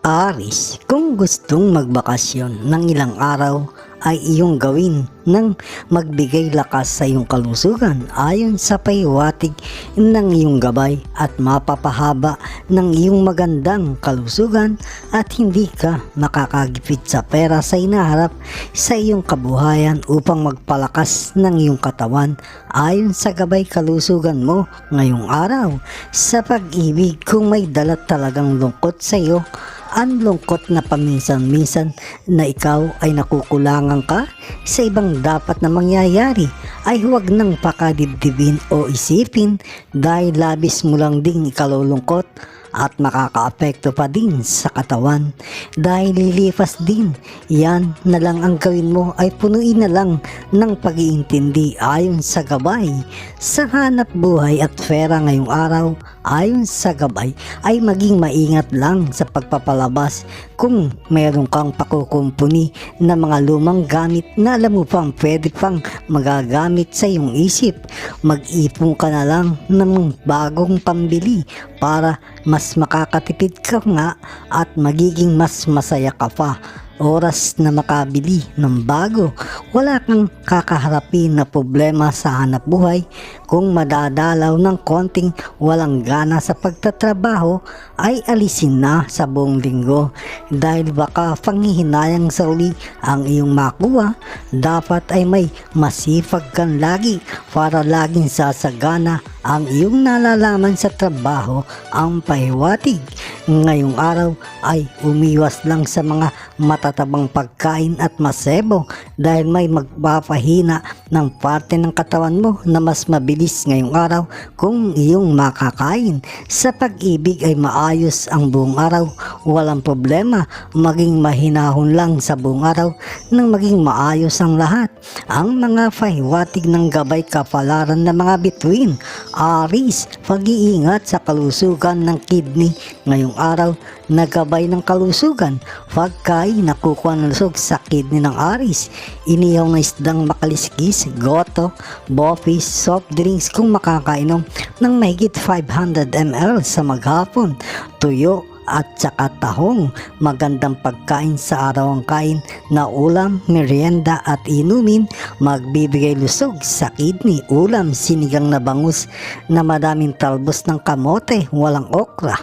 Aris, kung gustong magbakasyon ng ilang araw ay iyong gawin ng magbigay lakas sa iyong kalusugan ayon sa pahiwatig ng iyong gabay at mapapahaba ng iyong magandang kalusugan at hindi ka makakagipit sa pera sa hinaharap sa iyong kabuhayan upang magpalakas ng iyong katawan ayon sa gabay kalusugan mo ngayong araw. Sa pag-ibig, kung may dala talagang lungkot sa iyo, ang lungkot na paminsan-minsan na ikaw ay nakukulangan ka sa ibang dapat na mangyayari, ay huwag nang pakadibdibin o isipin dahil labis mo lang ding ikalulungkot at makakaapekto pa din sa katawan dahil lilipas din. Yan na lang ang gawin mo, ay punuin na lang ng pag-iintindi ayon sa gabay sa hanap buhay at pera ngayong araw. Ayon sa gabay ay maging maingat lang sa pagpapalabas kung meron kang pakukumpuni na mga lumang gamit na alam mo pang pwede pang magagamit sa iyong isip. Mag-ipon ka na lang ng bagong pambili para mas makakatipid ka nga at magiging mas masaya ka pa. Oras na makabili ng bago, wala kang kakaharapin na problema sa hanap buhay. Kung madadalaw ng konting walang gana sa pagtatrabaho, ay alisin na sa buong linggo dahil baka panghihinayang sa uli ang iyong makuha. Dapat ay may masipag kang lagi para laging sasagana ang iyong nalalaman sa trabaho. Ang pahiwatig ngayong araw ay umiwas lang sa mga matatabang pagkain at masebo dahil may magpapahina ng parte ng katawan mo na mas mabilis ngayong araw kung iyong makakain. Sa pag-ibig ay maayos ang buong araw, walang problema, maging mahinahon lang sa buong araw nang maging maayos ang lahat. Ang mga pahiwatig ng gabay kapalaran ng mga bituin. Aris, pag-iingat sa kalusugan ng kidney ngayong araw na gabay ng kalusugan. Pagkain nakukuha ng lusog sa kidney ng Aris, inihaw na isdang makaliskis, goto, boffice, soft drinks kung makakainom ng mahigit 500 ml sa maghapon, tuyo at saka tahong. Magandang pagkain sa araw ang kain na ulam, merienda at inumin magbibigay lusog sa kidney. Ulam, sinigang na bangus na madaming talbos ng kamote, walang okra,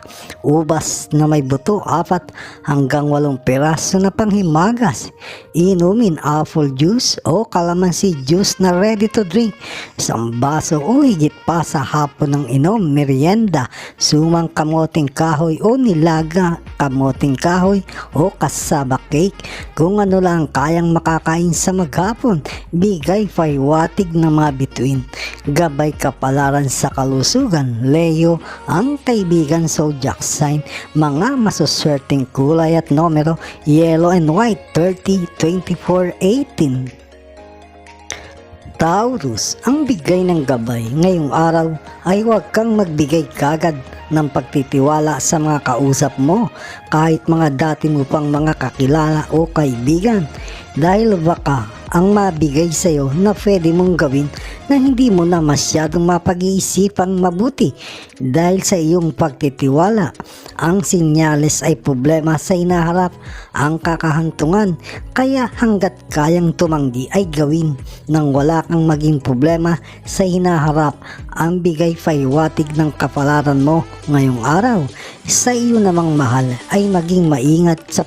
ubas na may buto, 4 hanggang 8 piraso na panghimagas. Inumin, apple juice o kalamansi juice na ready to drink, 1 baso o higit pa sa hapon ng inom. Merienda, sumang kamoting kahoy o nilaga kamoting kahoy o kasaba cake kung ano lang kayang makakain sa maghapon. Bigay pahiwatig ng mga bituin. Gabay kapalaran sa kalusugan. Leo, ang kaibigan zodiac sign. Mga masuswerteng kulay at numero, yellow and white, 30, 24, 18. Taurus, ang bigay ng gabay ngayong araw ay huwag kang magbigay kagad ng pagtitiwala sa mga kausap mo, kahit mga dati mo pang mga kakilala o kaibigan, dahil baka ang mabigay sa iyo na pwede mong gawin na hindi mo na masyadong mapag-iisipang mabuti dahil sa iyong pagtitiwala. Ang sinyales ay problema sa hinaharap, ang kakahantungan, kaya hanggat kayang tumanggi ay gawin nang wala kang maging problema sa hinaharap. Ang bigay pahiwatig ng kapalaran mo ngayong araw sa iyo namang mahal ay maging maingat sa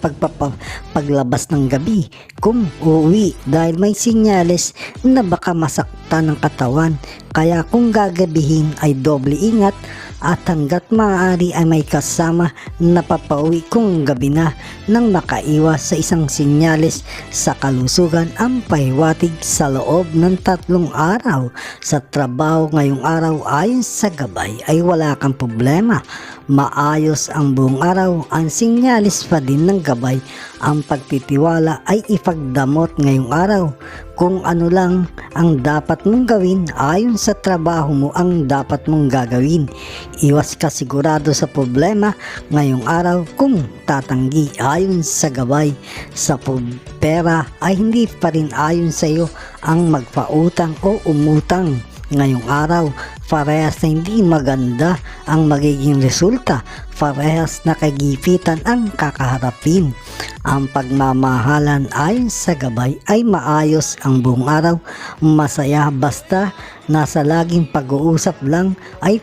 paglabas ng gabi kung uuwi dahil may sinyales na baka masaktan ng katawan. Kaya kung gagabihin ay doble ingat at hanggat maaari ay may kasama na papauwi kung gabi na nang makaiwas sa isang sinyales sa kalusugan. Ang pahiwatig sa loob ng 3 araw sa trabaho ngayong araw ayon sa gabay ay wala kang problema, maayos ang buong araw. Ang sinyalis pa din ng gabay, ang pagtitiwala ay ipagdamot ngayong araw. Kung ano lang ang dapat mong gawin ayon sa trabaho mo ang dapat mong gagawin. Iwas ka sigurado sa problema ngayong araw kung tatanggi ayon sa gabay. Sa pera ay hindi pa rin ayon sa iyo ang magpautang o umutang ngayong araw. Parehas na hindi maganda ang magiging resulta. parehas na kagipitan ang kakaharapin. Ang pagmamahalan ayon sa gabay ay maayos ang buong araw, masaya basta nasa laging pag-uusap lang ay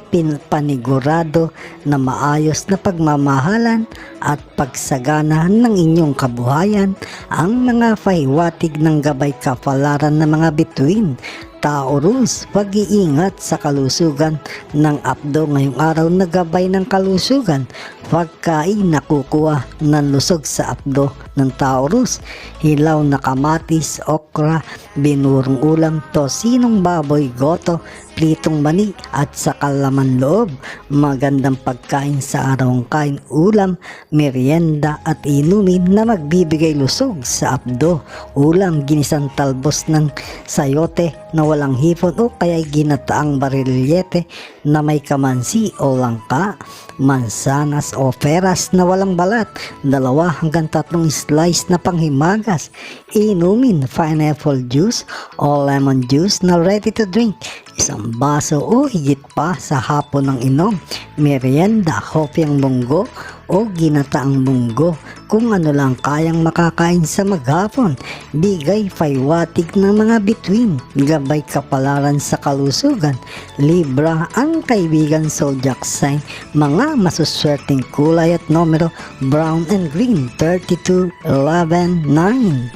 panigurado na maayos na pagmamahalan at pagsagana ng inyong kabuhayan. Ang mga pahiwatig ng gabay kapalaran ng mga bituin. Taurus, pag-iingat sa kalusugan ng abdo ngayong araw na gabay ng kalusugan. Pagkain nakukuha ng lusog sa abdo ng Taurus, hilaw na kamatis, okra, binurong ulam, tosinong baboy, goto, pritong mani at sa kalaman loob. Magandang pagkain sa araw, kain ulam, merienda at inumin na magbibigay lusog sa abdo. Ulam, ginisang talbos ng sayote na walang hipon o kaya ginataang barilyete na may kamansi o langka, mansanas o peras na walang balat, 2 hanggang 3 slice na panghimagas, inumin pineapple juice o lemon juice na ready to drink, 1 baso o higit pa sa hapon ng inom, merienda, hopyang munggo o ginataang munggo, kung ano lang kayang makakain sa maghapon. Bigay pahiwatig ng mga bituin, gabay kapalaran sa kalusugan. Libra, ang kaibigan zodiac sign, mga masuswerteng kulay at numero brown and green, 32, 11, 9.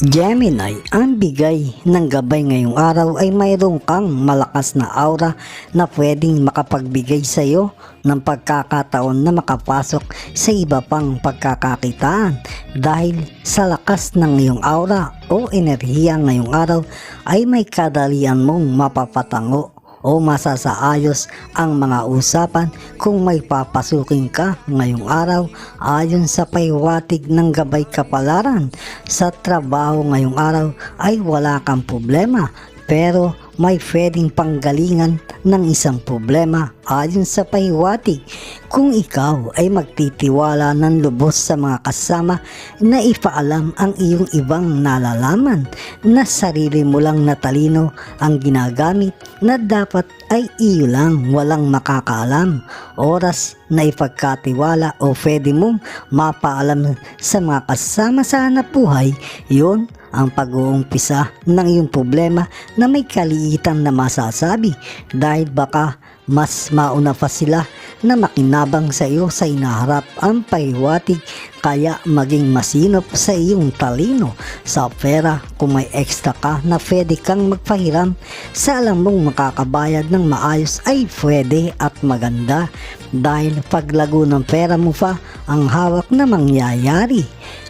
Gemini, ang bigay ng gabay ngayong araw ay mayroon kang malakas na aura na pwedeng makapagbigay sa iyo ng pagkakataon na makapasok sa iba pang pagkakakitaan. Dahil sa lakas ng iyong aura o enerhiya ngayong araw ay may kadalian mong mapapatango o masasaayos ang mga usapan kung may papasukin ka ngayong araw. Ayon sa pahiwatig ng gabay kapalaran, sa trabaho ngayong araw ay wala kang problema, pero may pwedeng panggalingan ng isang problema. Ayon sa pahiwatig, kung ikaw ay magtitiwala ng lubos sa mga kasama na ipaalam ang iyong ibang nalalaman na sarili mo lang na talino ang ginagamit na dapat ay iyo lang walang makakaalam. Oras na ipagkatiwala o pwede mong mapaalam sa mga kasama sa hanapbuhay, yun ang pag-uumpisa ng iyong problema na may kaliitan na masasabi, dahil baka mas mauna pa sila na makinabang sa iyo sa inaharap. Ang pahiwatig kaya maging masinop sa iyong talino. Sa pera, kung may extra ka na pwede kang magpahiram sa alam mong makakabayad ng maayos ay pwede at maganda, dahil paglago ng pera mo pa ang hawak na mangyayari.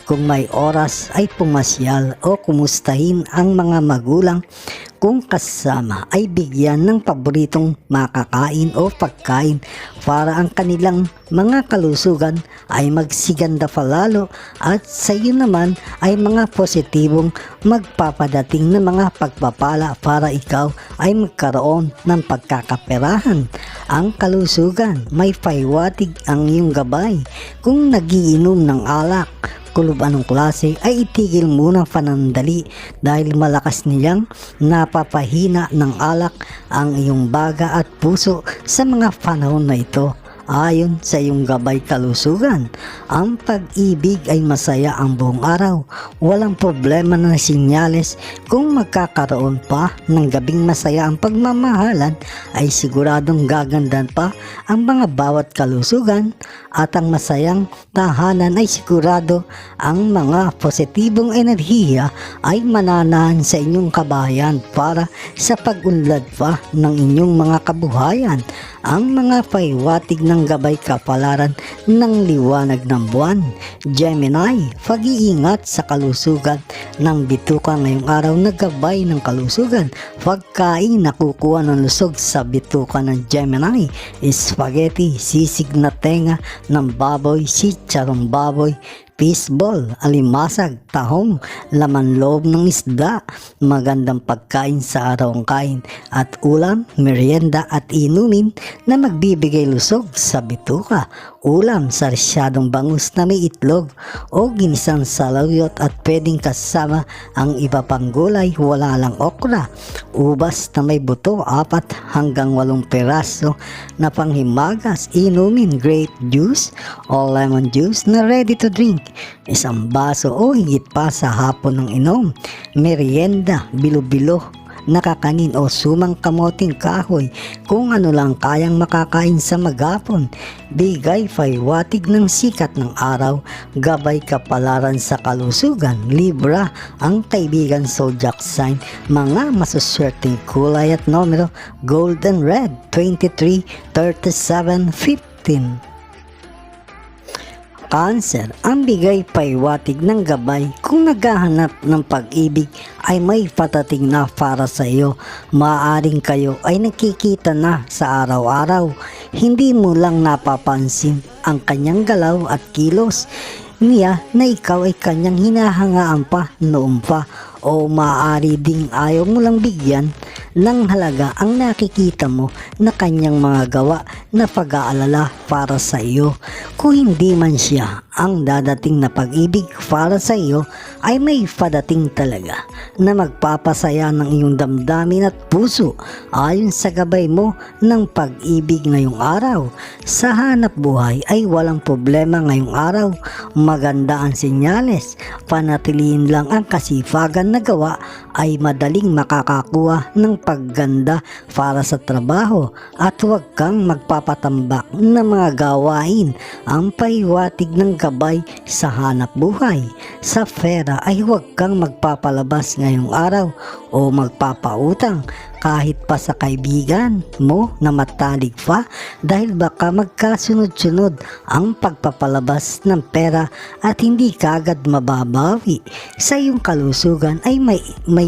Kung may oras ay pumasyal o kumustahin ang mga magulang. Kung kasama ay bigyan ng paboritong makakain o pagkain para ang kanilang mga kalusugan ay magsiganda palalo, at sa iyo naman ay mga positibong magpapadating na mga pagpapala para ikaw ay magkaroon ng pagkakaperahan. Ang kalusugan, may pahiwatig ang iyong gabay. Kung nagiinom ng alak, kulob anong klase, ay itigil muna panandali dahil malakas niyang napapahina ng alak ang iyong baga at puso sa mga panahon na ito. Ayon sa iyong gabay kalusugan, ang pag-ibig ay masaya ang buong araw. Walang problema na sinyales. Kung magkakaroon pa ng gabing masaya ang pagmamahalan, ay siguradong gagandan pa ang mga bawat kalusugan, at ang masayang tahanan ay sigurado ang mga positibong enerhiya ay mananahan sa inyong kabahayan para sa pag-unlad pa ng inyong mga kabuhayan. Ang mga pahiwatig ng gabay kapalaran ng liwanag ng buwan. Gemini, pag-iingat sa kalusugan ng bituka ngayong araw na gabay ng kalusugan. Pagkain nakukuha ng lusog sa bituka ng Gemini, spaghetti, sisig na tenga ng baboy, sitsarong baboy, fishball, alimasag, tahong, laman loob ng isda, magandang pagkain sa araw ang kain, at ulam, merienda at inumin na magbibigay lusog sa bituka. Ulam sarsyadong bangus na may itlog o ginisang saluyot at pwedeng kasama ang iba pang gulay, wala lang okra. Ubas na may buto, 4 hanggang 8 peraso na panghimagas. Inumin, grape juice o lemon juice na ready to drink, 1 baso o higit pa sa hapon ng inom. Merienda, bilo-bilo na kakanin o sumang kamoting kahoy, kung ano lang kayang makakain sa maghapon. Bigay pahiwatig ng sikat ng araw, gabay kapalaran sa kalusugan. Libra ang kaibigan zodiac sign, mga masuswerteng kulay at numero gold and red, 23, 37, 15. Cancer, ang bigay pahiwatig ng gabay kung naghahanap ng pag-ibig ay may patating na para sa iyo. Maaaring kayo ay nakikita na sa araw-araw. Hindi mo lang napapansin ang kanyang galaw at kilos niya na ikaw ay kanyang hinahangaan pa noon pa, o maaari ding ayaw mo lang bigyan ng halaga ang nakikita mo na kanyang mga gawa na pag-aalala para sa iyo. Kung hindi man siya ang dadating na pag-ibig para sa iyo, ay may padating talaga na magpapasaya ng iyong damdamin at puso ayon sa gabay mo ng pag-ibig ngayong araw. Sa hanap buhay ay walang problema ngayong araw. Maganda ang senyales, panatilihin lang ang kasipagan na gawa ay madaling makakakuha ng pagganda para sa trabaho, at huwag kang magpapatambak ng mga gawain. Ang pahiwatig ng gabay sa hanap buhay, sa pera ay huwag kang magpapalabas ngayong araw o magpapautang kahit pa sa kaibigan mo na matalik pa, dahil baka magkasunod-sunod ang pagpapalabas ng pera at hindi kagad mababawi. Sa iyong kalusugan ay may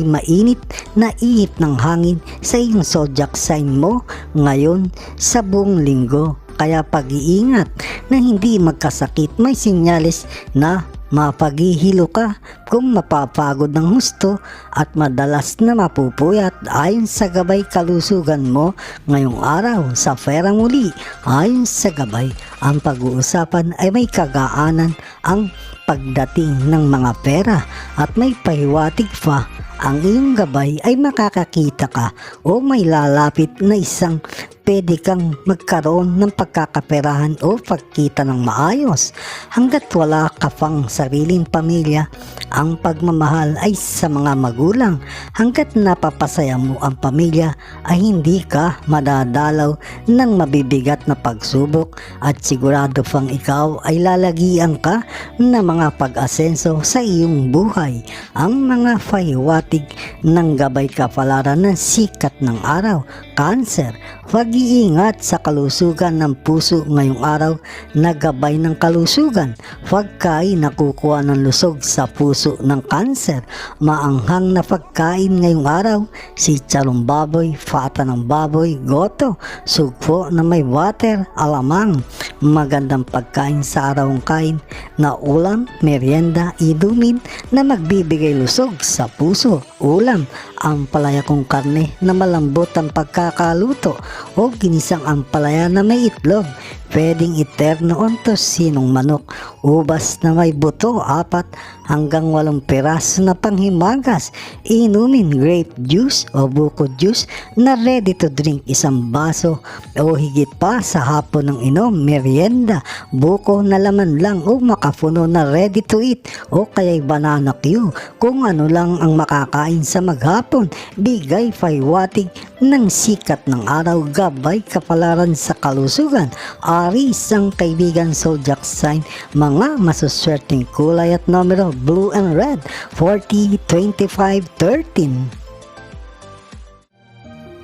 mainit na ihip ng hangin sa iyong zodiac sign mo ngayon sa buong linggo. Kaya pag-iingat na hindi magkasakit. May sinyalis na mapaghihilo ka kung mapapagod ng husto at madalas na mapupuyat ayon sa gabay kalusugan mo ngayong araw. Sa pera muli, ayon sa gabay, ang pag-uusapan ay may kagaanan ang pagdating ng mga pera at may pahiwatig pa ang iyong gabay ay makakakita ka o may lalapit na isang pwede kang magkaroon ng pagkakaperahan o pagkita ng maayos. Hanggat wala ka pang sariling pamilya, ang pagmamahal ay sa mga magulang. Hanggat napapasaya mo ang pamilya ay hindi ka madadalaw ng mabibigat na pagsubok, at sigurado pang ikaw ay lalagyan ka ng mga pag-asenso sa iyong buhay. Ang mga pahiwatig ng gabay kapalaran ng sikat ng araw. Cancer, pag-iingat sa kalusugan ng puso ngayong araw na gabay ng kalusugan. Pagkain nakukuha ng lusog sa puso ng Cancer. Maanghang na pagkain ngayong araw, sitsarong baboy, pata ng baboy, goto, sugpo na may water, alamang. Magandang pagkain sa araw ang kain na ulam, merienda, inumin na magbibigay lusog sa puso. Ulam, ampalaya kong karne na malambot ang pagkakaluto o ginisang ampalaya na may itlog. Pwedeng iterno o tosinong manok. Ubas na may buto, 4 hanggang 8 peraso na panghimagas. Inumin, grape juice o buko juice na ready to drink, 1 baso o higit pa sa hapon ng inom. Merienda, buko na laman lang o makapuno na ready to eat o kaya'y banana Q. Kung ano lang ang makakain sa maghapon. Bigay pahiwatig ng sikat ng araw, gabay kapalaran sa kalusugan. Aries ang kaibigan zodiac sign, mga masuswerteng kulay at numero blue and red, 40, 25, 13.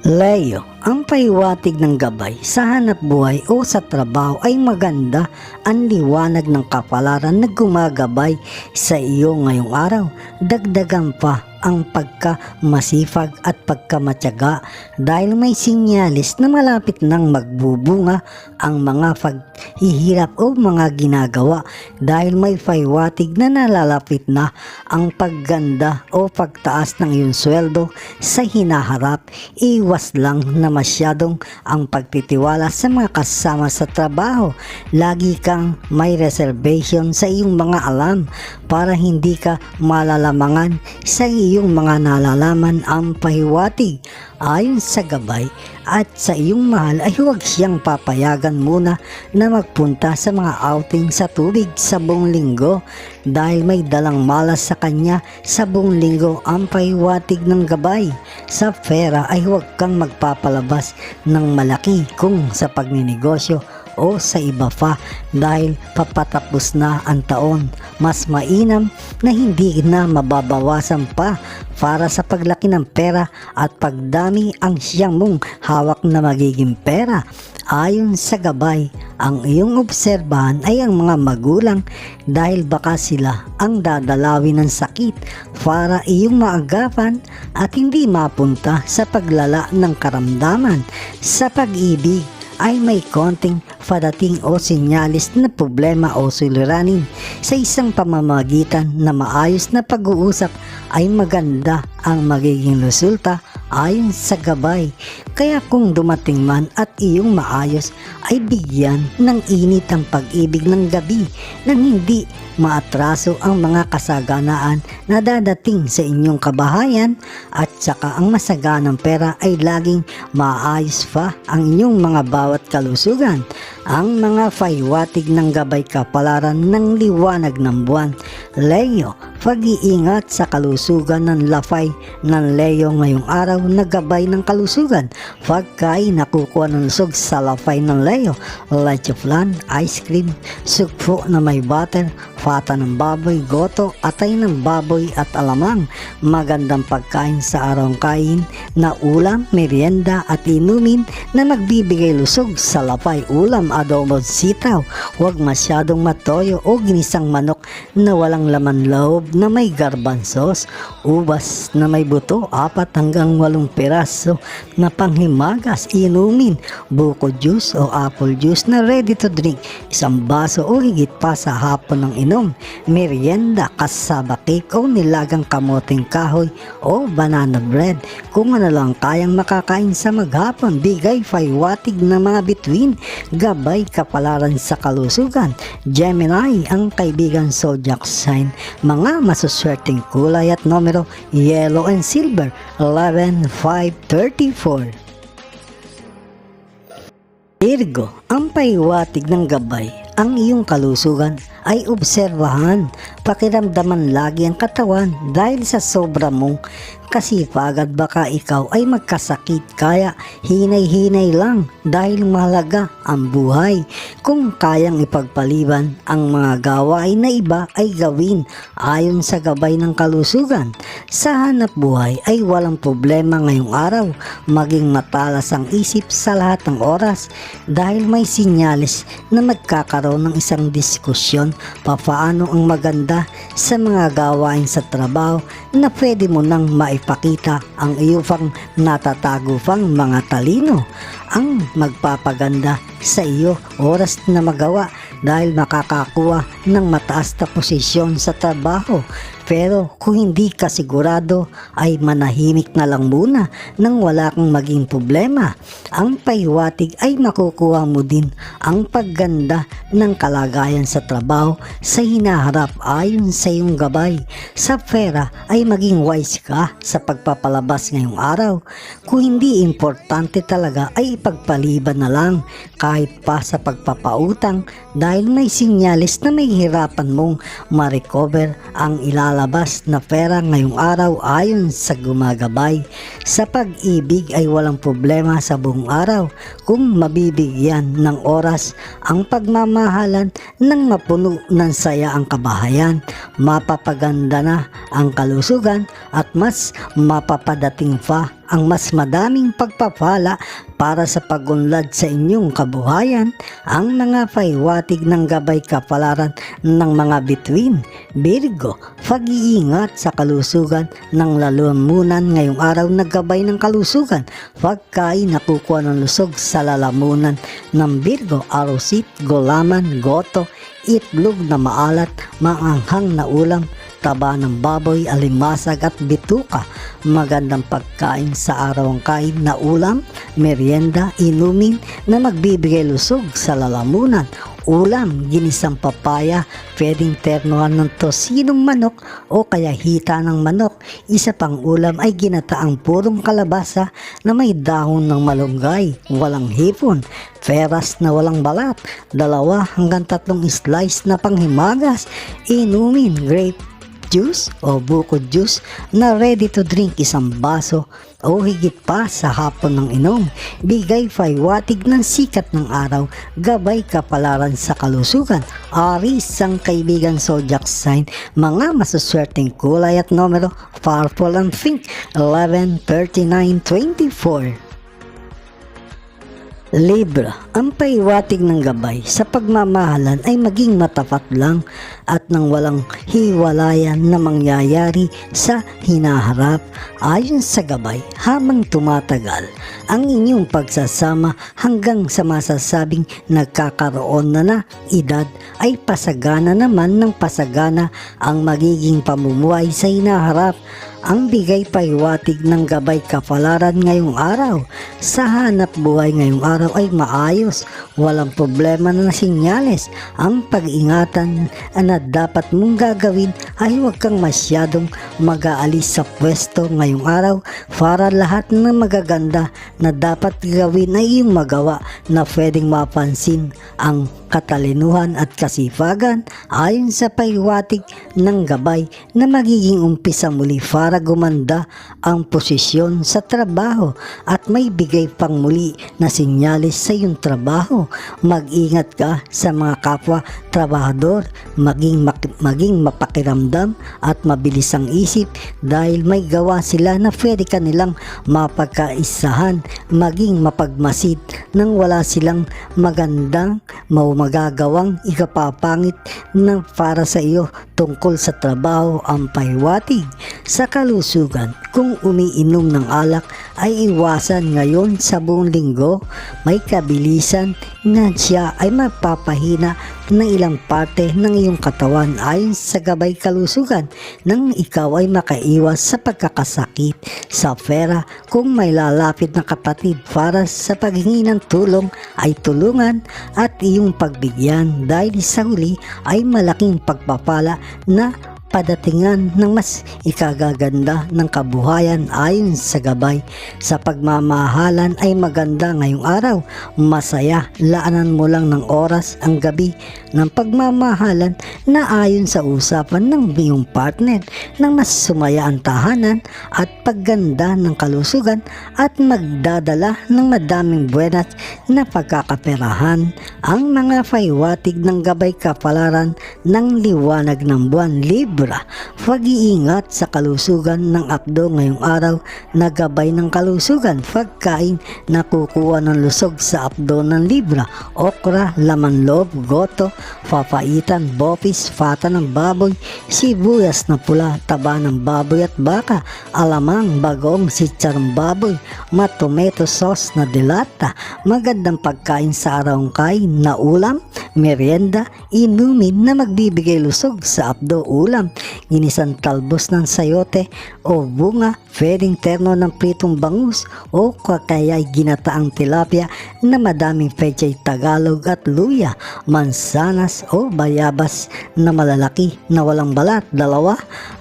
Leo, ang pahiwatig ng gabay sa hanap buhay o sa trabaho ay maganda. Ang liwanag ng kapalaran na gumagabay sa iyo ngayong araw. Dagdagan pa ang pagkamasipag at pagkamatyaga dahil may sinyalis na malapit nang magbubunga ang mga paghihirap o mga ginagawa dahil may pahiwatig na nalalapit na ang pagganda o pagtaas ng iyong sweldo sa hinaharap. Iwas lang na masyadong ang pagtitiwala sa mga kasama sa trabaho. Lagi kang may reservation sa iyong mga alam para hindi ka malalamangan sa iyong mga nalalaman. Ang pahiwatig ayon sa gabay at sa iyong mahal ay huwag siyang papayagan muna na magpunta sa mga outing sa tubig sa buong linggo dahil may dalang malas sa kanya sa buong linggo. Ang pahiwatig ng gabay sa pera ay huwag kang magpapalabas ng malaki kung sa pagninegosyo o sa iba pa dahil papatapos na ang taon. Mas mainam na hindi na mababawasan pa para sa paglaki ng pera at pagdami ang siyang mong hawak na magiging pera. Ayon sa gabay, ang iyong obserbahan ay ang mga magulang dahil baka sila ang dadalawin ng sakit para iyong maagapan at hindi mapunta sa paglala ng karamdaman. Sa pag-ibig ay may konting padating o sinyalis na problema o suliranin. Sa isang pamamagitan na maayos na pag-uusap ay maganda ang magiging resulta ayon sa gabay. Kaya kung dumating man at iyong maayos ay bigyan ng init ang pag-ibig ng gabi nang hindi maatraso ang mga kasaganaan na dadating sa inyong kabahayan at saka ang masaganang pera ay laging maayos pa ang inyong mga bawat kalusugan. Ang mga pahiwatig ng gabay kapalaran ng liwanag ng buwan. Leo, pag-iingat sa kalusugan ng lafay ng Leo ngayong araw na gabay ng kalusugan. Pagkain nakukuha ng lusog sa lafay ng Leo, leche flan, ice cream, sugpo na may butter, pata ng baboy, goto, atay ng baboy at alamang. Magandang pagkain sa araw kain na ulam, merienda at inumin na magbibigay lusog sa lafay. Ulam, adobo, sitaw, huwag masyadong matoyo o ginisang manok na walang laman loob na may garbanzos, ubas na may buto, 4 hanggang 8 piraso na panghimagas. Inumin, buko juice o apple juice na ready to drink, 1 baso o higit pa sa hapon ng inom. Merienda, kasaba cake o nilagang kamoting kahoy o banana bread. Kung ano lang kayang makakain sa maghapon. Bigay pahiwatig ng mga bituin, gabay kapalaran sa kalusugan. Gemini, ang kaibigan zodiac sign. Mga masuswerteng kulay at numero, yellow and silver, 11, 5, 34. Virgo, ang pahiwatig ng gabay ang iyong kalusugan ay obserbahan, pakiramdaman lagi ang katawan dahil sa sobra mong kasipag at baka ikaw ay magkasakit kaya hinay-hinay lang dahil mahalaga ang buhay. Kung kayang ipagpaliban ang mga gawain na iba ay gawin ayon sa gabay ng kalusugan. Sa hanap buhay ay walang problema ngayong araw, maging matalas ang isip sa lahat ng oras dahil may sinyalis na magkakaroon ng isang diskusyon papaano ang maganda sa mga gawain sa trabaho na pwede mo nang maipakita ang iyong pang natatago pang mga talino. Ang magpapaganda sa iyo oras na magawa dahil makakakuha ng mataas na posisyon sa trabaho. Pero kung hindi ka sigurado ay manahimik na lang muna nang wala kang maging problema. Ang pahiwatig ay makukuha mo din ang pagganda ng kalagayan sa trabaho sa hinaharap ayon sa iyong gabay. Sa pera ay maging wise ka sa pagpapalabas ngayong araw. Kung hindi importante talaga ay ipagpaliban na lang kahit pa sa pagpapautang dahil may sinyalis na may hirapan mong ma-recover ang ilalabas na pera ngayong araw ayon sa gumagabay. Sa pag-ibig ay walang problema sa buong araw kung mabibigyan ng oras ang pagmamahalan ng mapuno ng saya ang kabahayan. Mapapaganda na ang kalusugan at mas mapapadating pa ang mas madaming pagpapala para sa pagunlad sa inyong kabuhayan. Ang mga pahiwatig ng gabay kapalaran ng mga bituin. Virgo, pag-iingat sa kalusugan ng lalamunan ngayong araw na gabay ng kalusugan. Pagkain nakukuha ng lusog sa lalamunan ng Virgo, arosit, gulaman, goto, itlog na maalat, maanghang na ulam, taba ng baboy, alimasag at bituka. Magandang pagkain sa araw ang kain na ulam, merienda, inumin na magbibigay lusog sa lalamunan. Ulam, ginisang papaya, pwedeng ternohan ng tosinong manok o kaya hita ng manok. Isa pang ulam ay ginataang purong kalabasa na may dahon ng malunggay, walang hipon, peras na walang balat, 2 hanggang 3 slice na panghimagas. Inumin, grape juice o buko juice na ready to drink 1 baso o higit pa sa hapon ng inom. Bigay pahiwatig ng sikat ng araw, gabay kapalaran sa kalusugan. Aries ang kaibigan zodiac sign, mga masuswerteng kulay at numero purple and pink, 11, 39, 24. Libra, ang pahiwatig ng gabay sa pagmamahalan ay maging matapat lang at nang walang hiwalayan na mangyayari sa hinaharap. Ayon sa gabay, habang tumatagal ang inyong pagsasama hanggang sa masasabing nagkakaroon na edad, ay pasagana naman ng pasagana ang magiging pamumuhay sa hinaharap. Ang bigay pahiwatig ng gabay kapalaran ngayong araw sa hanap buhay ngayong araw ay maayos, walang problema na sinyales. Ang pag-ingatan na dapat mong gagawin ay huwag kang masyadong mag-aalis sa pwesto ngayong araw para lahat ng magaganda na dapat gawin ay iyong magawa na pwedeng mapansin ang katalinuhan at kasipagan. Ayon sa pahiwatig ng gabay na magiging umpisa muli para gumanda ang posisyon sa trabaho at may bigay pang muli na sinyalis sa iyong trabaho. Mag-ingat ka sa mga kapwa trabahador, maging mapakiramdam at mabilis ang isip dahil may gawa sila na pwede kanilang mapagkaisahan, maging mapagmasid nang wala silang magandang magagawang ikapapangit na para sa iyo tungkol sa trabaho. Ang pahiwatig sa kalusugan, kung umiinom ng alak ay iwasan ngayon sa buong linggo. May kabilisan na siya ay mapapahina ng ilang parte ng iyong katawan. Ayon sa gabay kalusugan, nang ikaw ay makaiwas sa pagkakasakit sa pera, kung may lalapit na kapatid para sa paghingi ng tulong ay tulungan at iyong pagbigyan dahil sa huli ay malaking pagpapala na padatingan ng mas ikagaganda ng kabuhayan. Ayon sa gabay sa pagmamahalan ay maganda ngayong araw, masaya, laanan mo lang ng oras ang gabi ng pagmamahalan na ayon sa usapan ng iyong partner nang mas sumaya ang tahanan at pagganda ng kalusugan at magdadala ng madaming buenas na pagkakaperahan. Ang mga pahiwatig ng gabay kapalaran ng liwanag ng buwan. Libra, pag-iingat sa kalusugan ng abdo ngayong araw na gabay ng kalusugan. Pagkain na kukuha ng lusog sa abdo ng Libra: okra, laman loob, goto, papaitan, bopis, fata ng baboy, sibuyas na pula, taba ng baboy at baka, alamang, bagong, sitsarong baboy, tomato sauce na dilata. Magandang pagkain sa araw ang kain na ulam, merienda, inumin na magbibigay lusog sa abdo. Ulam, ginisang talbos ng sayote o bunga, pwedeng terno ng pritong bangus o kaya'y ginataang tilapia na madaming pechay Tagalog at luya, mansanas o bayabas na malalaki na walang balat, 2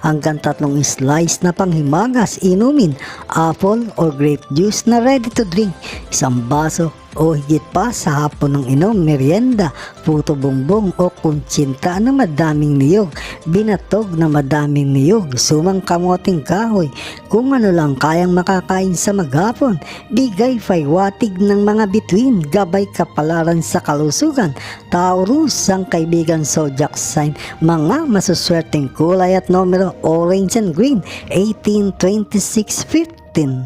hanggang 3 slice na panghimagas. Inumin, apple or grape juice na ready to drink, 1 baso o higit pa sa hapon ng inom. Merienda, puto bongbong o kuntsinta na madaming niyog, binatog na madaming niyog, sumang kamoting kahoy, kung ano lang kayang makakain sa maghapon. Bigay pahiwatig ng mga bituin, gabay kapalaran sa kalusugan. Taurus ang kaibigan zodiac sign, mga masuswerteng kulay at numero orange and green, 18, 26, 15.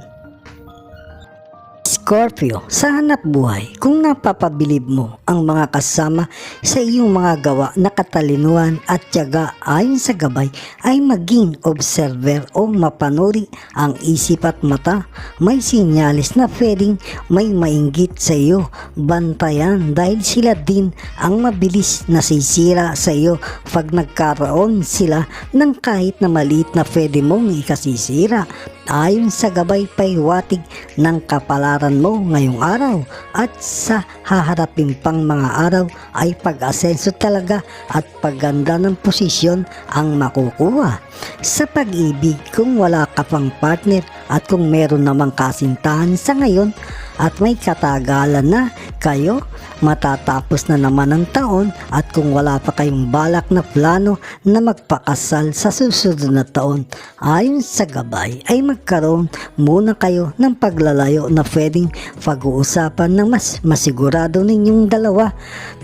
Scorpio, sa hanap buhay, kung napapabilib mo ang mga kasama sa iyong mga gawa na katalinuhan at tiyaga ayon sa gabay ay maging observer o mapanuri ang isip at mata. May sinyalis na pwedeng may mainggit sa iyo. Bantayan dahil sila din ang mabilis na sisira sa iyo pag nagkaroon sila ng kahit na maliit na pwede mong ikasisira. Ayon sa gabay paywatig ng kapalaran mo ngayong araw at sa haharapin pang mga araw ay pag-asenso talaga at pagganda ng posisyon ang makukuha. Sa pag-ibig, kung wala ka pang partner at kung meron namang kasintahan sa ngayon at may katagalan na kayo, matatapos na naman ang taon at kung wala pa kayong balak na plano na magpakasal sa susunod na taon, ayon sa gabay ay magkaroon muna kayo ng paglalayo na pwedeng pag-uusapan ng mas masigurado ninyong dalawa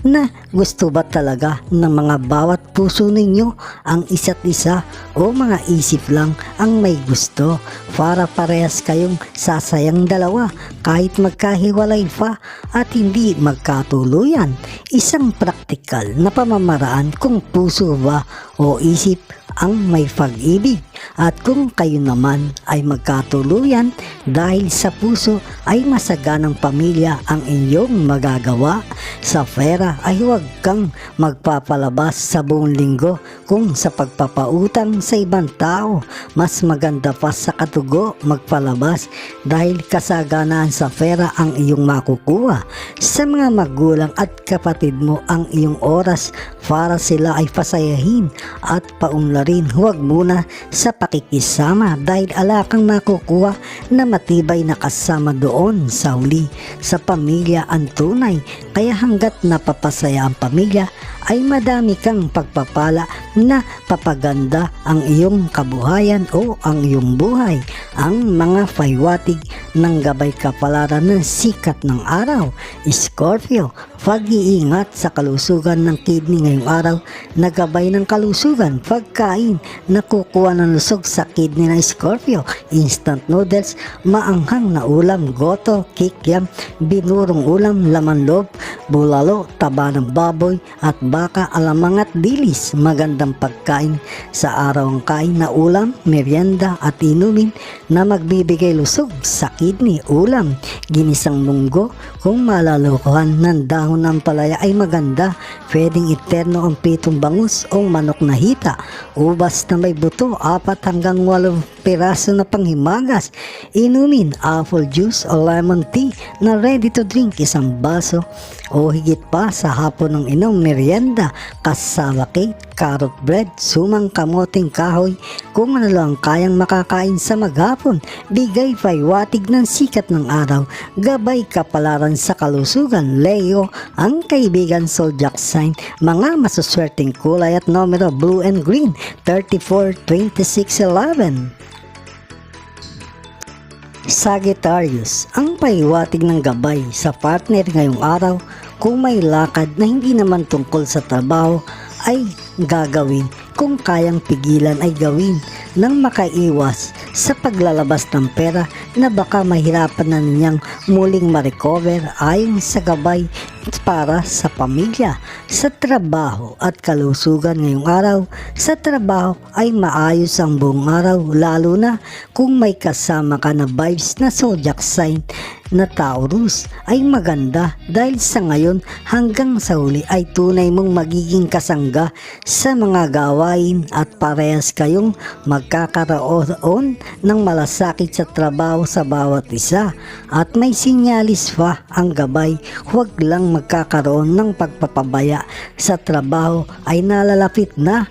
na gusto ba talaga ng mga bawat puso ninyo ang isa't isa o mga isip lang ang may gusto para parehas kayong sasayang dalawa kahit magkahiwalay pa at hindi magkatuluyan. Isang praktikal na pamamaraan kung puso ba o isip ang may pag-ibig at kung kayo naman ay magkatuluyan dahil sa puso ay masaganang pamilya ang inyong magagawa. Sa pera ay huwag kang magpapalabas sa buong linggo kung sa pagpapautang sa ibang tao. Mas maganda pa sa katugo magpalabas dahil kasaganaan sa pera ang iyong makukuha. Sa mga magulang at kapatid mo ang iyong oras para sila ay pasayahin at paunlarin. Huwag muna sa pakikisama dahil ala kang makukuha na matibay na kasama doon sa huli. Sa pamilya ang tunay, kaya hanggat napapasaya ang pamilya ay madami kang pagpapala na papaganda ang iyong kabuhayan o ang iyong buhay. Ang mga paywatig ng gabay kapalaran ng sikat ng araw. Scorpio, pag-iingat sa kalusugan ng kidney ngayong araw na gabay ng kalusugan. Pagkain na kukuha ng lusog sa kidney ng Scorpio, instant noodles, maanghang na ulam, goto, kikiam, binurong ulam, laman loob, bulalo, taba ng baboy at baka, alamang at dilis. Magandang pagkain sa araw ang kain na ulam, merienda at inumin na magbibigay lusog sa kidney. Ulam, ginisang munggo, kung malalukuhan ng dahon ng palaya ay maganda. Pwedeng iterno ang pitong bangus o manok na hita. Ubas na may buto, 4 hanggang 8 piraso na panghimagas. Inumin apple juice o lemon tea na ready to drink, 1 baso o higit pa sa hapon ng inom. Merienda, kasama cake, carrot bread, sumang kamoting kahoy, kung ano lang kayang makakain sa maghapon. Bigay paywatig ng sikat ng araw, gabay kapalaran sa kalusugan. Leo, ang kaibigan zodiac sign, mga masuswerteng kulay at numero blue and green, 34, 26, 11. Sagittarius, ang paiwatig ng gabay sa partner ngayong araw, kung may lakad na hindi naman tungkol sa trabaho ay gagawin. Kung kayang pigilan ay gawin nang makaiwas sa paglalabas ng pera na baka mahirapan na ninyang muling ma-recover ayon sa gabay para sa pamilya. Sa trabaho at kalusugan ngayong araw, sa trabaho ay maayos ang buong araw lalo na kung may kasama ka na vibes na zodiac sign na Taurus ay maganda dahil sa ngayon hanggang sa huli ay tunay mong magiging kasangga sa mga gawain at parehas kayong magkakaroon ng malasakit sa trabaho sa bawat isa. At may sinyalis pa ang gabay, huwag lang magkakaroon ng pagpapabaya sa trabaho ay nalalapit na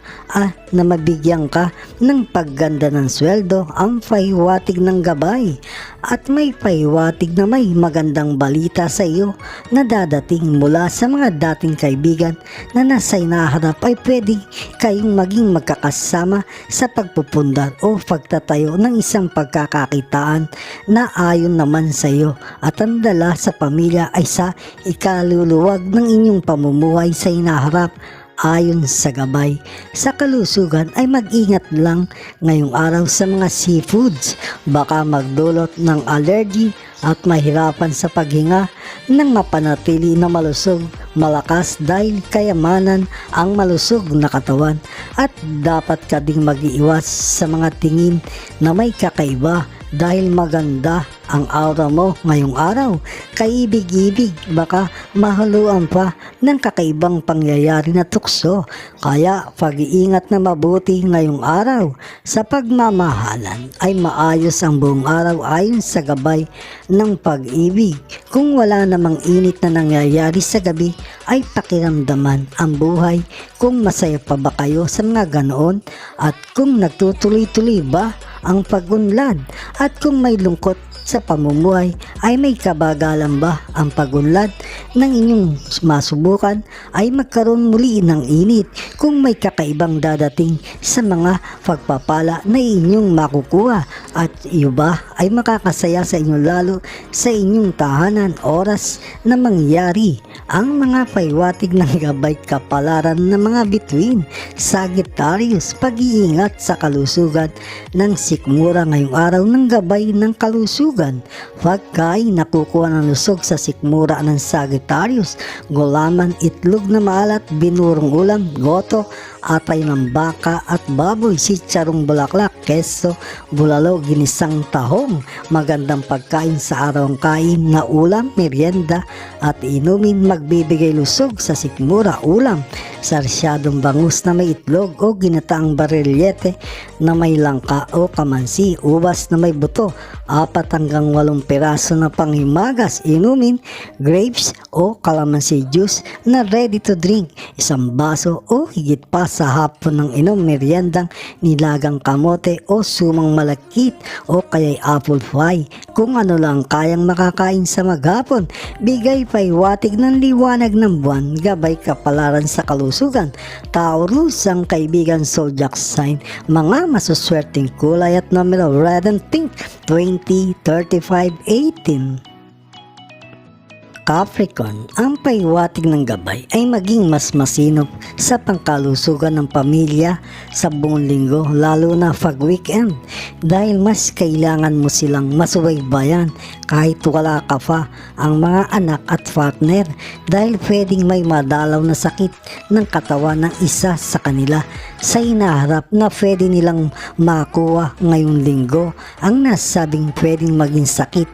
mabigyan ka ng pagganda ng sweldo. Ang paiwatig ng gabay at may paiwatig na may magandang balita sa iyo na dadating mula sa mga dating kaibigan na nasa inaharap ay pwede kayong maging magkakasama sa pagpupundar o pagtatayo ng isang pagkakakitaan na ayon naman sa iyo at ang dala sa pamilya ay sa ikaluluwag ng inyong pamumuhay sa inaharap. ayon sa gabay. Sa kalusugan ay mag-ingat lang ngayong araw sa mga seafoods, baka magdulot ng allergy at mahirapan sa paghinga nang mapanatili na malusog, malakas dahil kayamanan ang malusog na katawan, at dapat ka ding mag-iwas sa mga tingin na may kakaiba dahil maganda ang aura mo ngayong araw. Kaibig-ibig, baka mahaluan pa ng kakaibang pangyayari na tukso, kaya pag-iingat na mabuti ngayong araw. Sa pagmamahalan ay maayos ang buong araw ayon sa gabay ng pag-ibig. Kung wala namang init na nangyayari sa gabi ay pakiramdaman ang buhay kung masaya pa ba kayo sa mga ganoon, at kung nagtutuloy-tuloy ba ang pagunlad, at kung may lungkot sa pamumuhay ay may kabagalan ba ang pagunlad ng inyong masubukan ay magkaroon muli ng init. Kung may kakaibang dadating sa mga pagpapala na inyong makukuha, at iyo ba ay makakasaya sa inyo lalo sa inyong tahanan oras na mangyari ang mga paywatig ng gabay kapalaran ng mga bituin. Sagittarius, pag-iingat sa kalusugan ng sikmura ngayong araw ng gabay ng kalusugan. Pagkain nakukuha ng lusog sa sikmura ng Sagittarius: gulaman, itlog na maalat, binurong ulam, goto, atay ng baka at baboy, sitsarong bulaklak, keso, bulalo, ginisang tahong. Magandang pagkain sa araw ang kain na ulam, merienda at inumin magbibigay lusog sa sikmura: ulam, sarsyadong bangus na may itlog o ginataang barilyete na may langka o kamansi, ubas na may buto, 4 hanggang 8 piraso na panghimagas, inumin, grapes o calamansi juice na ready to drink, 1 baso o higit pa sa hapon ng inom, meriendang nilagang kamote o sumang malakit o kaya'y apple pie. Kung ano lang kayang makakain sa maghapon. Bigay paywatig ng liwanag ng buwan, gabay kapalaran sa kalusugan. Taurus, ang kaibigan zodiac sign, mga masuswerteng kulay at numero red and pink: 20, 35, 18. Capricorn, ang paywatig ng gabay ay maging mas masinop sa pangkalusugan ng pamilya sa buong linggo, lalo na pag weekend, dahil mas kailangan mo silang masubaybayan kahit wala ka pa ang mga anak at partner, dahil pwedeng may madalaw na sakit ng katawan ng isa sa kanila sa hinaharap na pwede nilang makuha ngayong linggo. Ang nasabing pwedeng maging sakit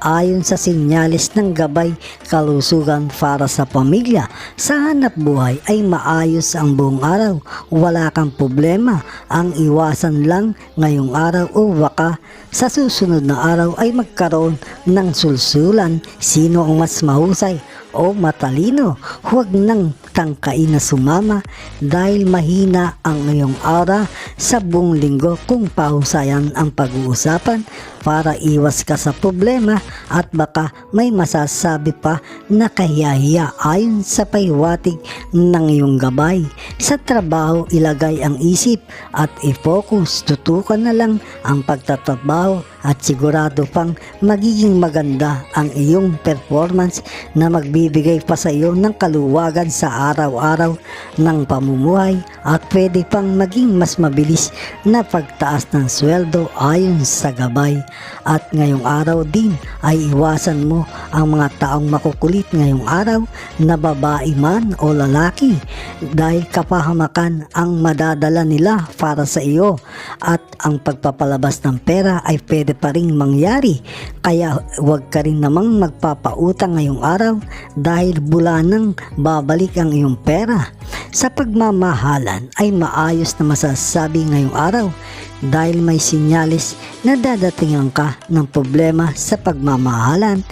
ayon sa sinyalis ng gabay kalusugan para sa pamilya. Sa hanap buhay ay maayos ang buong araw, wala kang problema. Ang iwasan lang ngayong araw o baka sa susunod na araw ay magkaroon ng sulsulan. Sino ang mas mahusay o matalino? Huwag nang tangkain na sumama dahil mahina ang iyong aura sa buong linggo kung pahusayan ang pag-uusapan para iwas ka sa problema at baka may masasabi pa na kahiyahiya ayon sa paywatig ng iyong gabay. Sa trabaho, ilagay ang isip at i-focus, tutukan na lang ang pagtatrabaho at sigurado pang magiging maganda ang iyong performance na magbibigay pa sa iyo ng kaluwagan sa araw-araw ng pamumuhay at pwede pang maging mas mabilis na pagtaas ng sweldo ayon sa gabay. At ngayong araw din ay iwasan mo ang mga taong makukulit ngayong araw na babae man o lalaki, dahil kapahamakan ang madadala nila para sa iyo at ang pagpapalabas ng pera ay pwede pa rin mangyari, kaya huwag ka rin namang magpapautang ngayong araw dahil bula nang babalik ang iyong pera. Sa pagmamahalan ay maayos na masasabi ngayong araw dahil may sinyalis na dadatingan ka ng problema sa pagmamahalan.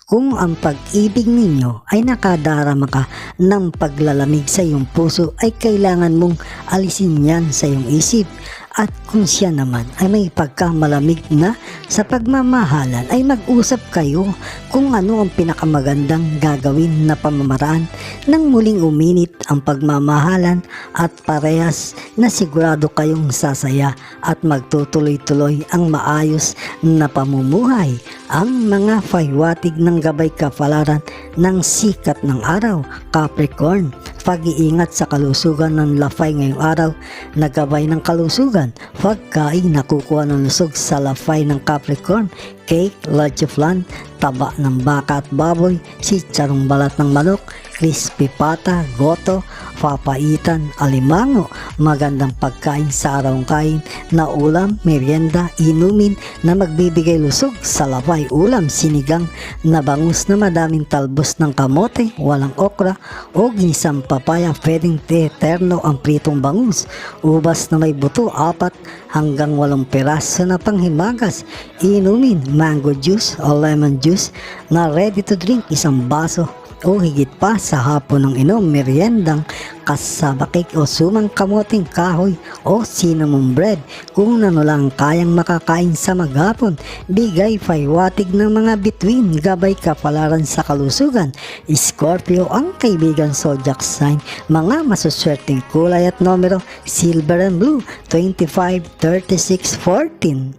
Kung ang pag-ibig ninyo ay nakadarama ka ng paglalamig sa iyong puso ay kailangan mong alisin yan sa iyong isip. At kung siya naman ay may pagkamalamig na sa pagmamahalan ay mag-usap kayo kung ano ang pinakamagandang gagawin na pamamaraan nang muling uminit ang pagmamahalan at parehas na sigurado kayong sasaya at magtutuloy-tuloy ang maayos na pamumuhay. Ang mga paywatig ng gabay kapalaran ng sikat ng araw, Capricorn. pag-iingat sa kalusugan ng lafay ngayong araw na gabay ng kalusugan, pagkain na kukuha ng lusog sa lafay ng Capricorn, cake, leche flan, taba ng baka at baboy, sitsarong balat ng manok, crispy pata, goto, papaitan, alimango, magandang pagkain sa araw kain na ulam, merienda, inumin na magbibigay lusog sa lafay, ulam, sinigang na bangus na madaming talbos ng kamote, walang okra o ginisang papaya, pwedeng eterno ang pritong bangus, ubas na may buto, 4 hanggang 8 piraso na panghimagas, inumin, mango juice o lemon juice na ready to drink, 1 baso o higit pa sa hapon ng inom, meriendang kasaba cake o sumang kamoting kahoy o cinnamon bread kung ano lang kayang makakain sa maghapon. Bigay paywatig ng mga bituin, gabay kapalaran sa kalusugan. Scorpio ang kaibigan zodiac sign, mga masuswerteng kulay at numero silver and blue, 25, 36, 14.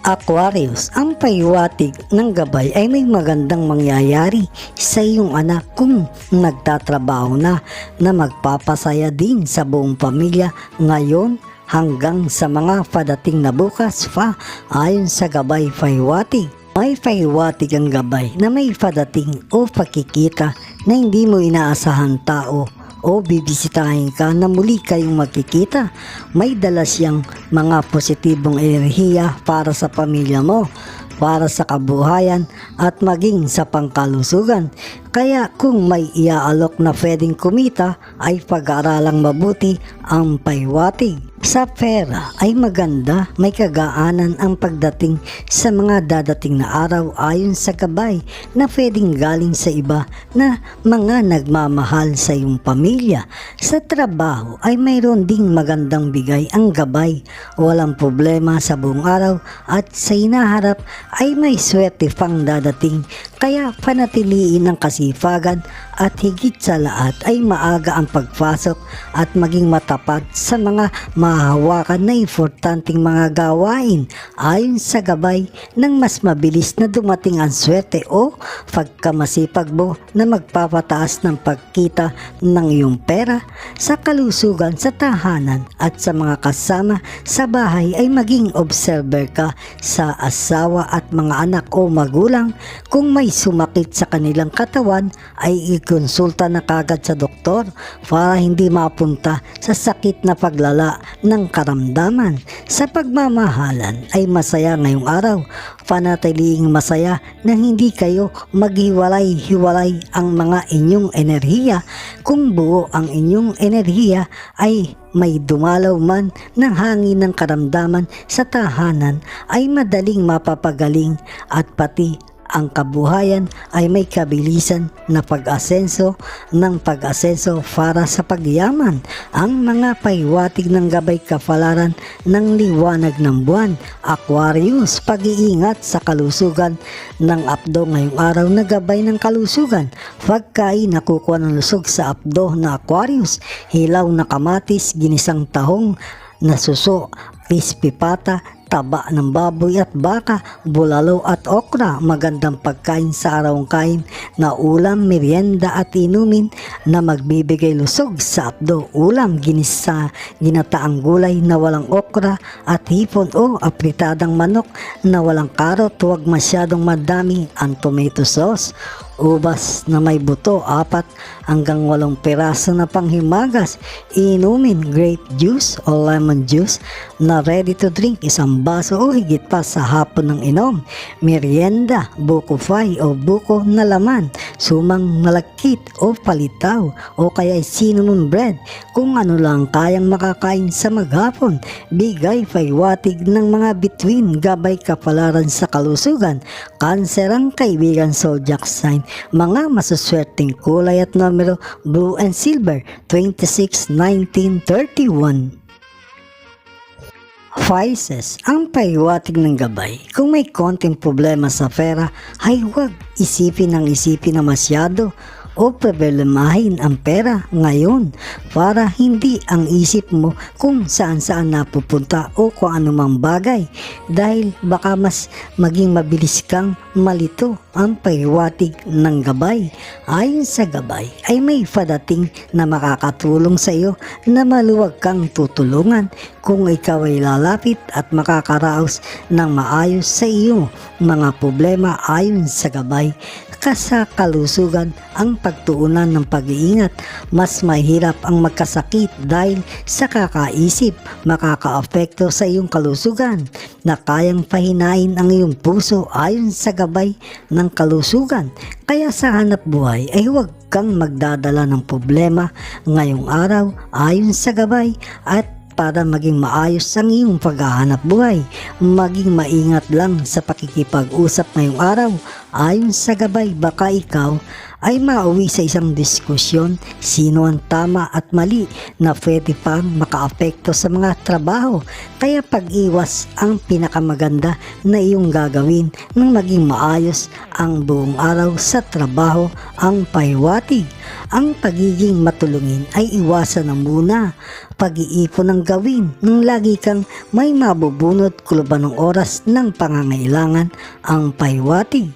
Aquarius, ang paywatig ng gabay ay may magandang mangyayari sa iyong anak kung nagtatrabaho na magpapasaya din sa buong pamilya ngayon hanggang sa mga padating na bukas pa ayon sa gabay paywatig. May paywatig ang gabay na may padating o pakikita na hindi mo inaasahan tao o bibisitahin ka na muli kayong magkikita. May dala siyang mga positibong enerhiya para sa pamilya mo, para sa kabuhayan at maging sa pangkalusugan. Kaya kung may iaalok na pwedeng kumita ay pag-aaralang mabuti ang paywatig. Sa pera ay maganda, may kagaanan ang pagdating sa mga dadating na araw ayon sa gabay na pwedeng galing sa iba na mga nagmamahal sa iyong pamilya. Sa trabaho ay mayroon ding magandang bigay ang gabay, walang problema sa buong araw at sa hinaharap ay may swerte pang dadating, kaya panatiliin ang kasipagan at higit sa lahat ay maaga ang pagpasok at maging matapat sa mga mahahawakan na importanteng mga gawain ayon sa gabay ng mas mabilis na dumating ang swerte o pagkamasipag mo na magpapataas ng pagkita ng iyong pera. Sa kalusugan sa tahanan at sa mga kasama sa bahay ay maging observer ka sa asawa at mga anak o magulang. Kung may sumakit sa kanilang katawan ay ikonsulta na kagad sa doktor para hindi mapunta sa sakit na paglala ng karamdaman. Sa pagmamahalan ay masaya ngayong araw, panatiling masaya na hindi kayo maghiwalay-hiwalay ang mga inyong enerhiya. Kung buo ang inyong enerhiya ay may dumalaw man ng hangin ng karamdaman sa tahanan ay madaling mapapagaling at pati ang kabuhayan ay may kabilisan na pag-asenso para sa pagyaman. Ang mga paywatig ng gabay kapalaran ng liwanag ng buwan. Aquarius, pag-iingat sa kalusugan ng apdo ngayong araw na gabay ng kalusugan. Pagkain na kukuha ng lusog sa apdo na Aquarius, hilaw na kamatis, ginisang tahong na suso, crispy pata, taba ng baboy at baka, bulalo at okra, magandang pagkain sa arawang kain na ulam, merienda at inumin na magbibigay lusog sa apdo, ulam, ginataang gulay na walang okra at hipon o apritadang manok na walang karot, huwag masyadong madami ang tomato sauce, ubas na may buto, 4 hanggang 8 piraso na panghimagas, inumin, grape juice o lemon juice na ready to drink, 1 baso o higit pa sa hapon ng inom, merienda, buko fry o buko na laman, sumang malakit o palitaw o kaya cinnamon bread, kung ano lang kayang makakain sa maghapon. Bigay paywatig ng mga bituin, gabay kapalaran sa kalusugan. Cancer ang kaibigan zodiac sign, mga masuswerteng kulay at numero blue and silver, 26, 19, 31. Pisces, ang paywatig ng gabay. Kung may konting problema sa pera, ay huwag isipin na masyado. o problemahin ang pera ngayon para hindi ang isip mo kung saan-saan napupunta o kung anumang bagay dahil baka mas maging mabilis kang malito. Ang pahiwatig ng gabay. Ayon sa gabay ay may padating na makakatulong sa iyo na maluwag kang tutulungan kung ikaw ay lalapit at makakaraos ng maayos sa iyo mga problema. Ayon sa gabay, sa kalusugan ang pagtuunan ng pag-iingat, mas mahirap ang magkasakit dahil sa kakaisip makakaapekto sa iyong kalusugan na kayang pahinain ang iyong puso ayon sa gabay ng kalusugan. Kaya sa hanap buhay ay huwag kang magdadala ng problema ngayong araw ayon sa gabay. At para maging maayos ang iyong paghahanap buhay, maging maingat lang sa pakikipag-usap ngayong araw. Ayon sa gabay, baka ikaw ay mauwi sa isang diskusyon sino ang tama at mali na pwede pang makaapekto sa mga trabaho. Kaya pag-iwas ang pinakamaganda na iyong gagawin nang maging maayos ang buong araw sa trabaho. Ang pahiwatig, ang pagiging matulungin ay iwasan na muna. Pag-iipon ang gawin nang lagi kang may mabubunot kuluban ng oras ng pangangailangan. Ang pahiwatig,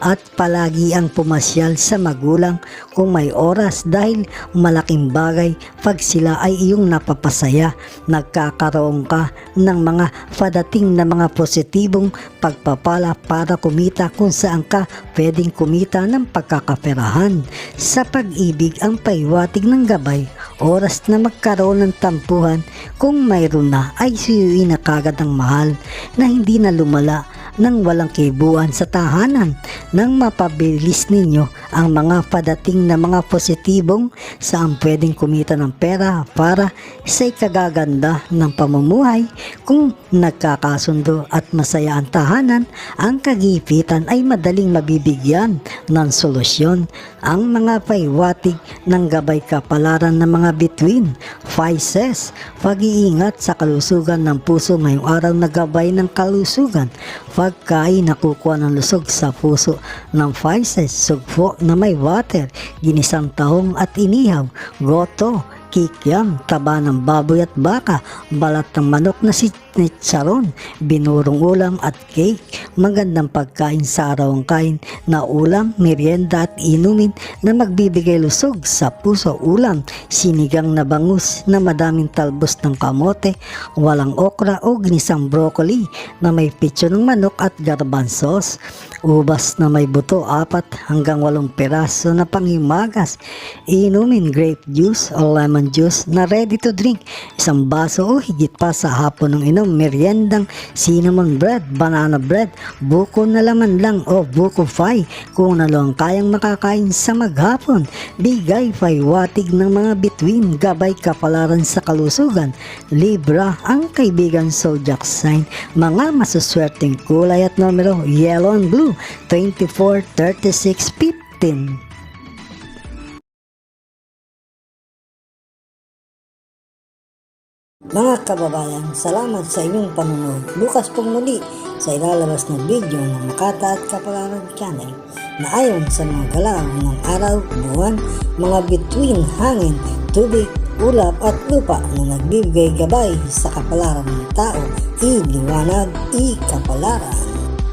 at palagi ang pumasyal sa magulang kung may oras dahil malaking bagay pag sila ay iyong napapasaya. Nagkakaroon ka ng mga padating na mga positibong pagpapala para kumita kung saan ka pwedeng kumita ng pagkakaperahan. Sa pag-ibig, ang pahiwatig ng gabay, oras na magkaroon ng tampuhan, kung mayroon na ay suyuin na kagad ang mahal na hindi na lumala nang walang kibuan sa tahanan. Nang mapabilis ninyo ang mga padating na mga positibong saan pwedeng kumita ng pera para sa ikagaganda ng pamumuhay. Kung nagkakasundo at masaya ang tahanan, ang kagipitan ay madaling mabibigyan ng solusyon. Ang mga pahiwatig ng gabay kapalaran ng mga bituin. Pisces, pag-iingat sa kalusugan ng puso ngayong araw na gabay ng kalusugan. Pagkain nakukuha ng lusog sa puso ng Pisces, sugpo na may water, ginisang tahong at inihaw, goto, kikiam, taba ng baboy at baka, balat ng manok na chicharon, binurong ulam at cake. Magandang pagkain sa araw ang kain na ulam, merienda at inumin na magbibigay lusog sa puso. Ulam, sinigang na bangus na madaming talbos ng kamote, walang okra o ginisang broccoli na may pitso ng manok at garbanzos. Ubas na may buto, 4 hanggang 8 piraso na panghimagas. Inumin grape juice o lemon juice na ready to drink, 1 baso o higit pa sa hapon ng inom. Meriendang cinnamon bread, banana bread, buko na laman lang o buko pie kung ano ang kayang makakain sa maghapon. Bigay pahiwatig ng mga bituin, gabay kapalaran sa kalusugan. Libra, ang kaibigan zodiac sign, mga masuswerteng kulay at numero, yellow and blue, 24, 36, 15. Mga kababayan, salamat sa inyong panonood. Bukas pong muli sa ilalabas na video ng Makata at Kapalaran Channel na ayon sa mga galaw ng araw, buwan, mga bituin, hangin, tubig, ulap at lupa na nagbibigay gabay sa kapalaran ng tao. Iliwanag, ikapalaran.